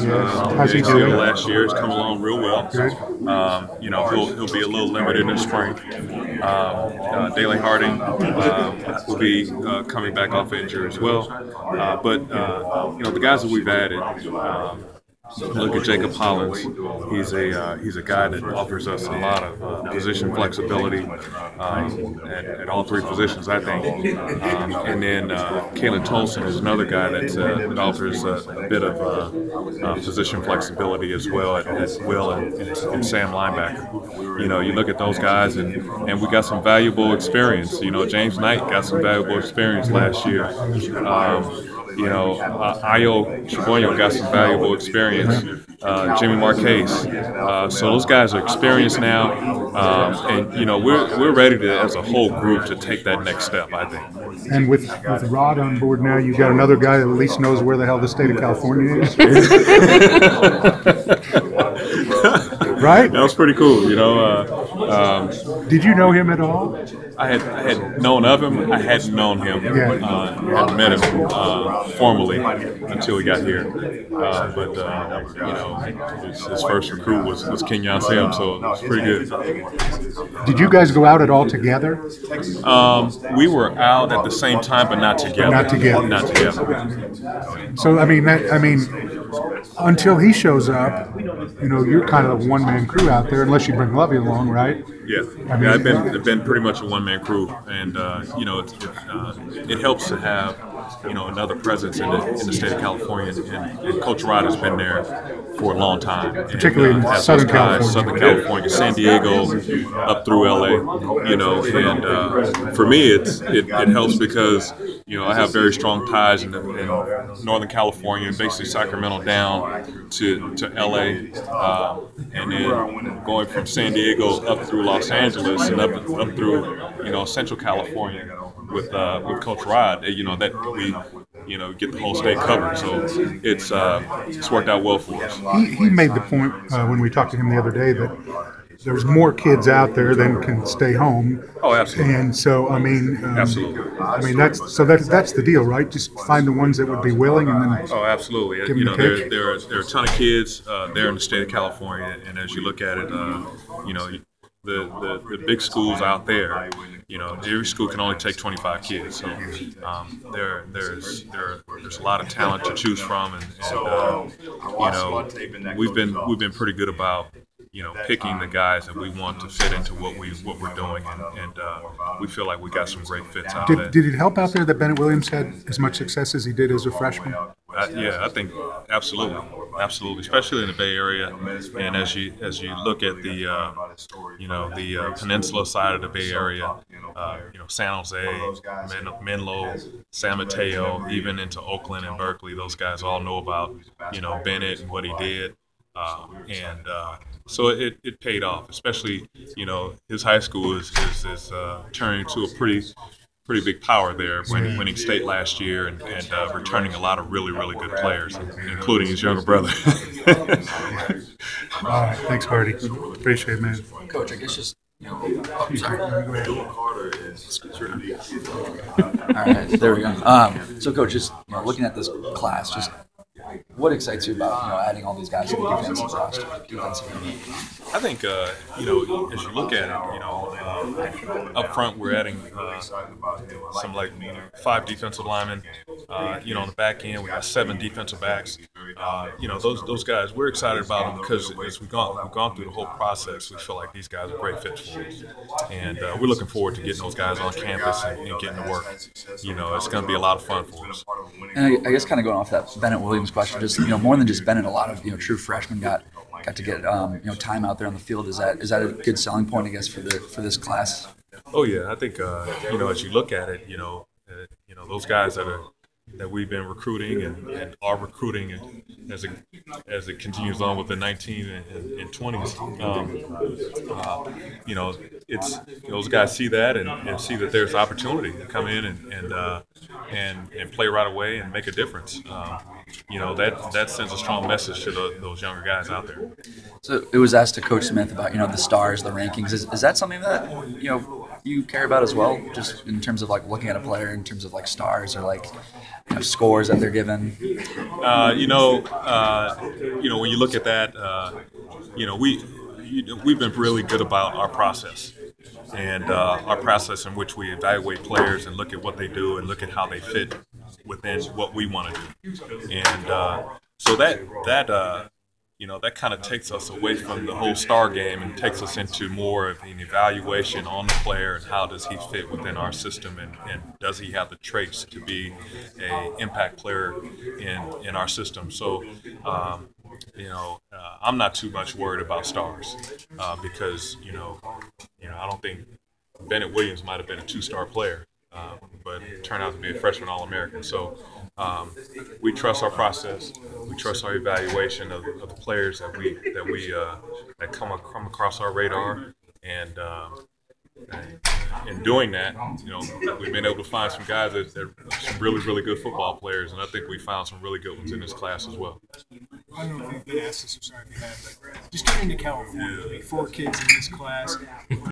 How's he ACL doing? last year. He's come along real well. Good. He'll be a little limited in the spring. Daley Harding will be coming back off injury as well. But the guys that we've added. Look at Jacob Hollins. He's a guy that offers us a lot of position flexibility at all three positions, I think. And then Kalen Tolson is another guy that offers a bit of position flexibility as well at Will and Sam linebacker. You look at those guys, and we got some valuable experience. James Knight got some valuable experience last year. Ayo Chiboyo got some valuable experience. Jimmy Marquez. So those guys are experienced now, and we're ready to, as a whole group, to take that next step, I think. And with Rod on board now, you got another guy that at least knows where the hell the state of California is. Right? That was pretty cool. Did you know him at all? I had known of him. I hadn't known him. Hadn't met him formally until he got here. His first recruit was Kenyon Sam, so it was pretty good. Did you guys go out at all together? We were out at the same time, but not together. Not together. Not together. So until he shows up, you're kind of a one-man crew out there, unless you bring Lovey along, right? Yeah, I've been pretty much a one-man crew, and it helps to have another presence in the state of California, and Coach Rod has been there for a long time, particularly in Southern California, San Diego, up through LA, and for me it helps because I have very strong ties in Northern California, basically Sacramento down to LA, and then going from San Diego up through Los Angeles and up through Central California with Coach Rod, that we get the whole state covered. So it's worked out well for us. He made the point when we talked to him the other day that there's more kids out there than can stay home. Oh, absolutely. And so absolutely. That's the deal, right? Just find the ones that would be willing, and then absolutely. Give them there are a ton of kids there in the state of California, and as you look at it, the big schools out there, every school can only take 25 kids. So there's a lot of talent to choose from, and we've been pretty good about picking the guys that we want to fit into what we're doing, and we feel like we got some great fits out of that. Did it help out there that Bennett Williams had as much success as he did as a freshman? I think absolutely, especially in the Bay Area, and as you look at the the peninsula side of the Bay Area, San Jose, Menlo, San Mateo, even into Oakland and Berkeley, those guys all know about Bennett and what he did. So it paid off, especially his high school is turning into a pretty big power there, winning state last year and returning a lot of really good players, including his younger brother. All right, thanks, Hardy. Appreciate it, man. Coach, I guess just I'm sorry. all right, there we go. So, Coach, just looking at this class, just what excites you about adding all these guys to the defensive roster? I think as you look at it, up front we're adding some 5 defensive linemen. On the back end we got 7 defensive backs. Those guys, we're excited about them because as we've gone through the whole process, we feel like these guys are great fits for us, and we're looking forward to getting those guys on campus and getting to work. It's going to be a lot of fun for us. And I guess kind of going off that Bennett Williams question, just more than just Bennett, a lot of true freshmen got to get time out there on the field. Is that a good selling point, I guess, for this class? Oh yeah, I think as you look at it, those guys that we've been recruiting and are recruiting, and as it continues on with the 19 and 20s, it's those guys see that and see that there's opportunity to come in and play right away and make a difference. That sends a strong message to those younger guys out there. So it was asked to Coach Smith about the stars, the rankings. Is that something that you care about as well, just in terms of like looking at a player in terms of like stars or like scores that they're given? When you look at that, we've been really good about our process and our process in which we evaluate players and look at what they do and look at how they fit within what we want to do. And so that kind of takes us away from the whole star game and takes us into more of an evaluation on the player and how does he fit within our system and does he have the traits to be an impact player in our system. So, I'm not too much worried about stars because, I don't think Bennett Williams might have been a two-star player, but turned out to be a freshman All-American. So we trust our process. We trust our evaluation of the players that come across our radar, and in doing that, we've been able to find some guys that are some really, really good football players, and I think we found some really good ones in this class as well. I don't know if you've been asked this, I'm sorry if you have, but just getting to California, 4 kids in this class,